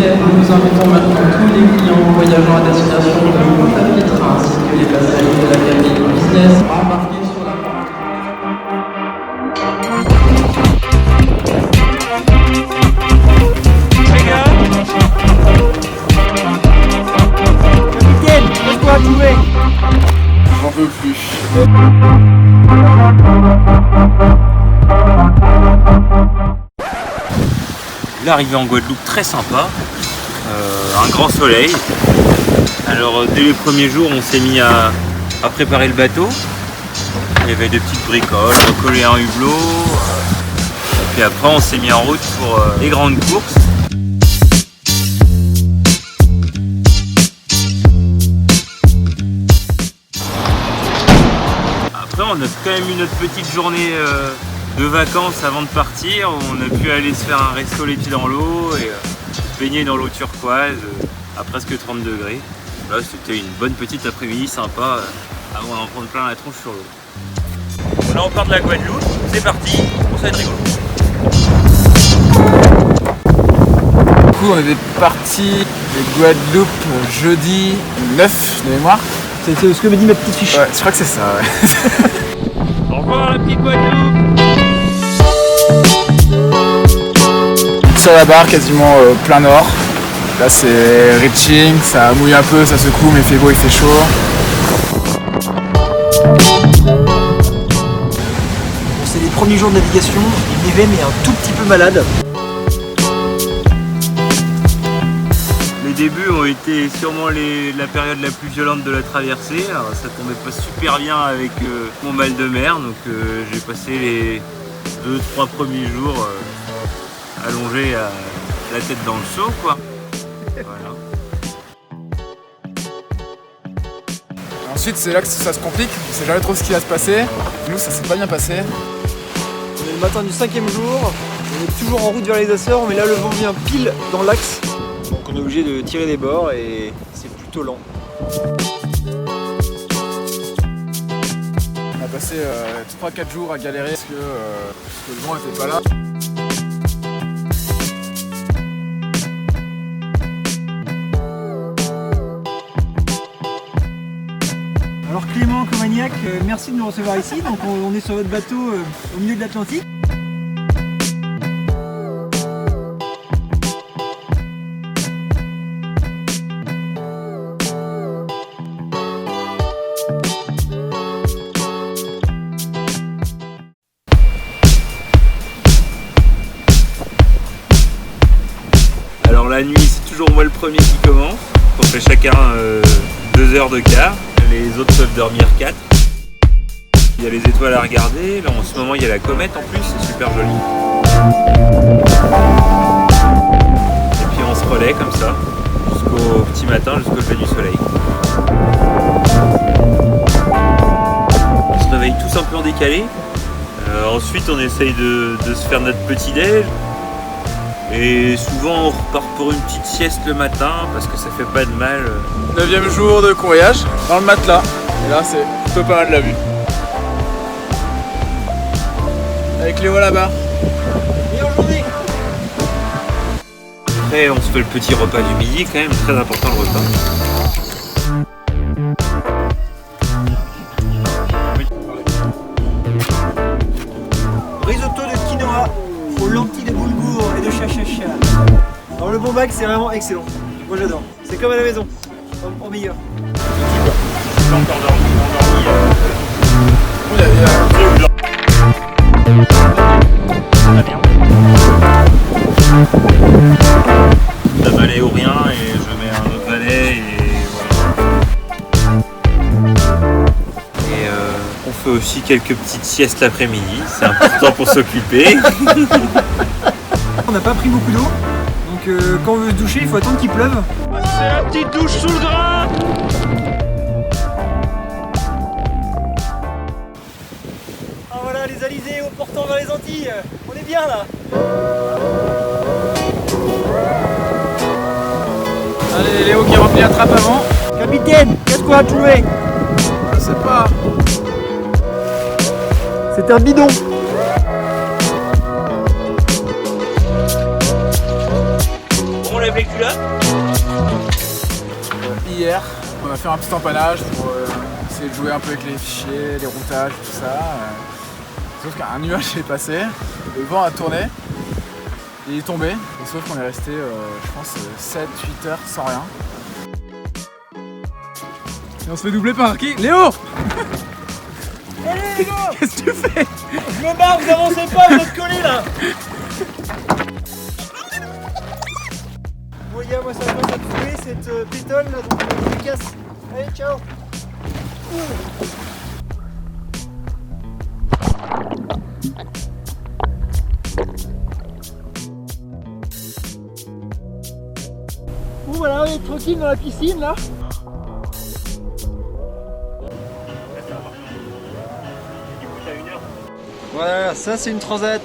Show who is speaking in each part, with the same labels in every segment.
Speaker 1: Nous vous invitons maintenant tous les clients voyageant à destination de Pointe-à-Pitre ainsi que les passagers de la cabine business à embarquer sur la porte.
Speaker 2: Capitaine, laisse-toi trouver.
Speaker 3: J'en peux plus.
Speaker 4: L'arrivée en Guadeloupe très sympa, un grand soleil. Alors dès les premiers jours on s'est mis à préparer le bateau. Il y avait des petites bricoles, recoller un hublot. Et puis après on s'est mis en route pour les grandes courses. Après on a quand même eu notre petite journée de vacances avant de partir. On a pu aller se faire un resto les pieds dans l'eau et se baigner dans l'eau turquoise à presque 30 degrés. Là c'était une bonne petite après-midi sympa avant d'en prendre plein la tronche sur l'eau. Voilà, on part de la Guadeloupe, c'est parti, ça va être rigolo.
Speaker 3: Du coup on était parti de Guadeloupe jeudi 9 de mémoire.
Speaker 2: C'est ce que me dit ma petite fiche.
Speaker 3: Ouais, je crois que c'est ça, ouais.
Speaker 4: Au revoir la petite Guadeloupe.
Speaker 3: Sur la barre, quasiment plein nord. Là c'est reaching, ça mouille un peu, ça secoue, mais il fait beau, il fait chaud.
Speaker 2: C'est les premiers jours de navigation, il vivait mais un tout petit peu malade.
Speaker 4: Les débuts ont été sûrement la période la plus violente de la traversée. Alors, ça tombait pas super bien avec mon mal de mer, donc j'ai passé les 2-3 premiers jours allongé à la tête dans le seau, quoi. Voilà.
Speaker 3: Ensuite c'est là que ça se complique, on sait jamais trop ce qui va se passer. Nous ça s'est pas bien passé.
Speaker 2: On est le matin du 5e jour, on est toujours en route vers les Açores, mais là le vent vient pile dans l'axe. Donc on est obligé de tirer des bords et c'est plutôt lent.
Speaker 3: On a passé 3-4 jours à galérer parce que le vent était pas là.
Speaker 2: Alors Clément Comagnac, merci de nous recevoir ici. Donc on est sur votre bateau au milieu de l'Atlantique.
Speaker 4: Alors la nuit c'est toujours moi le premier qui commence. On fait chacun 2 heures de quart. Les autres peuvent dormir 4. Il y a les étoiles à regarder. Là en ce moment il y a la comète en plus, c'est super joli. Et puis on se relaie comme ça jusqu'au petit matin, jusqu'au lever du soleil. On se réveille tous un peu en décalé. Ensuite on essaye de se faire notre petit déj. Et souvent on repart pour une petite sieste le matin parce que ça fait pas de mal.
Speaker 3: 9e jour de convoyage, dans le matelas. Et là c'est plutôt pas mal la vue. Avec Léo là-bas.
Speaker 4: Après on se fait le petit repas du midi quand même, très important le repas.
Speaker 2: Risotto de quinoa aux lentilles de boulgour et de chachacha. Alors le bon bac c'est vraiment excellent. Moi j'adore. C'est comme à la maison, en meilleur.
Speaker 4: J'ai encore dormi. Ça valait ou rien et je mets un autre valet et voilà. Et on fait aussi quelques petites siestes l'après-midi, c'est important pour s'occuper.
Speaker 2: On n'a pas pris beaucoup d'eau, donc quand on veut se doucher il faut attendre qu'il pleuve.
Speaker 4: C'est la petite douche sous le drap.
Speaker 2: Ah voilà les alizés au portant vers les Antilles, on est bien là.
Speaker 3: Allez Léo qui remplit la trappe avant.
Speaker 2: Capitaine, qu'est-ce qu'on a trouvé?
Speaker 3: Je sais pas.
Speaker 2: C'est un bidon.
Speaker 4: Bon
Speaker 2: enlève les culottes.
Speaker 3: Hier, on a fait un petit empannage pour essayer de jouer un peu avec les fichiers, les routages, tout ça. Sauf qu'un nuage est passé, le vent a tourné, il est tombé, et sauf qu'on est resté, je pense, 7-8 heures sans rien. Et on se fait doubler par qui? Léo.
Speaker 2: Allez les gars.
Speaker 3: Qu'est-ce que tu fais?
Speaker 2: Je me barre, vous avancez pas, vous êtes collés là. Bon les gars, moi ça commence à me fouler cette pétole là, donc je me casse. Allez, ciao. Bon voilà, on est tranquille dans la piscine là. Voilà, ça c'est une transat.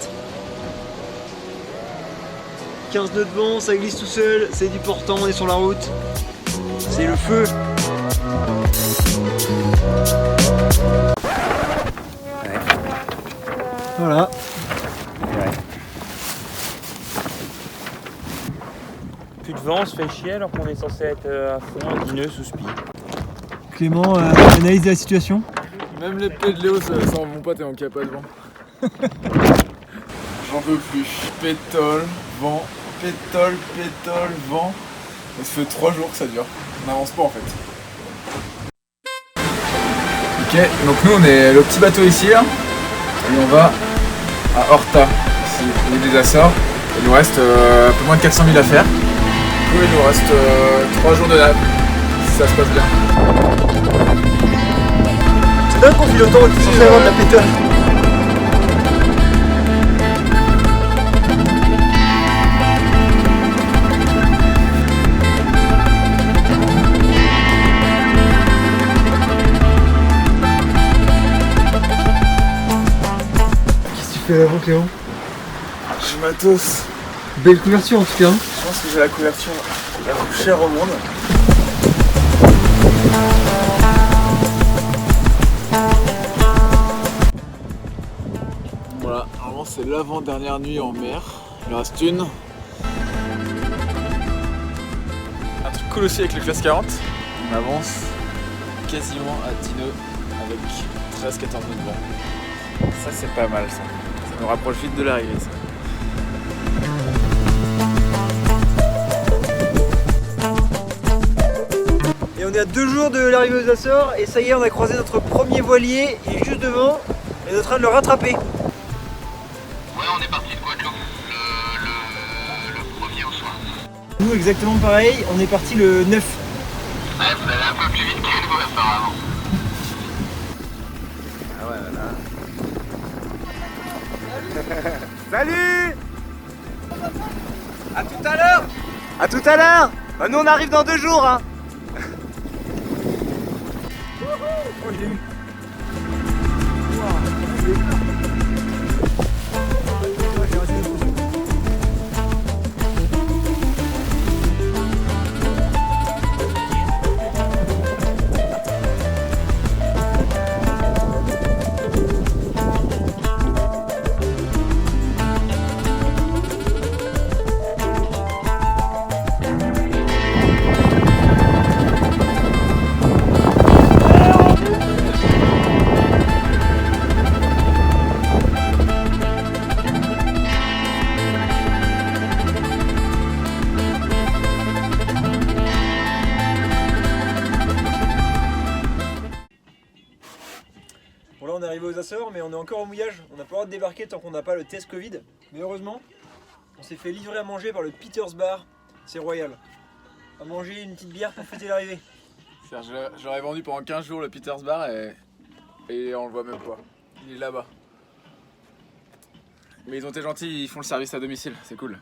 Speaker 2: 15 nœuds de vent, ça glisse tout seul, c'est du portant, on est sur la route. C'est le feu. Ouais. Voilà. Ouais.
Speaker 4: Plus de vent, on se fait chier alors qu'on est censé être à fond, à 10 nœuds sous spi.
Speaker 2: Clément, analyse de la situation.
Speaker 3: Même les pieds de Léo ça vont pas tellement qu'il n'y a pas de vent. J'en peux plus. Pétole, vent, pétole, vent. Ça fait 3 jours que ça dure. On n'avance pas en fait. Ok, donc nous on est le petit bateau ici là. Et on va à Horta, ici, au milieu des Açores. Il nous reste un peu moins de 400 000 à faire. Du coup il nous reste 3 jours de nave, si ça se passe bien.
Speaker 2: C'est dingue qu'on file autant au-dessus sans avoir de la pétole. Qu'est-ce que tu fais là-haut, Clément?
Speaker 3: Je matos.
Speaker 2: Belle couverture en tout cas.
Speaker 3: Je pense que j'ai la couverture la plus chère au monde. Voilà, normalement c'est l'avant-dernière nuit en mer. Il en reste une. Un truc cool aussi avec le classe 40. On avance quasiment à 10 nœuds avec 13-14 nœuds de vent. Ça c'est pas mal ça. Ça nous rapproche vite de l'arrivée ça.
Speaker 2: Et on est à 2 jours de l'arrivée aux Açores et ça y est, on a croisé notre premier voilier, il est juste devant et on est en train de le rattraper.
Speaker 5: Ouais, on est parti de Guadeloupe le 1er au soir.
Speaker 2: Nous exactement pareil, on est parti le 9.
Speaker 5: Ouais, vous allez un peu plus vite que nous apparemment.
Speaker 2: Ah ouais, voilà. Salut! À tout à l'heure! À tout à l'heure! Bah, nous on arrive dans 2 jours hein! Oh, j'ai eu. Bon là on est arrivé aux Açores mais on est encore au mouillage, on n'a pas le droit de débarquer tant qu'on n'a pas le test Covid. Mais heureusement, on s'est fait livrer à manger par le Peter's Bar, c'est royal. À manger une petite bière pour fêter l'arrivée.
Speaker 3: J'aurais vendu pendant 15 jours le Peter's Bar et on le voit même pas. Il est là-bas. Mais ils ont été gentils, ils font le service à domicile, c'est cool.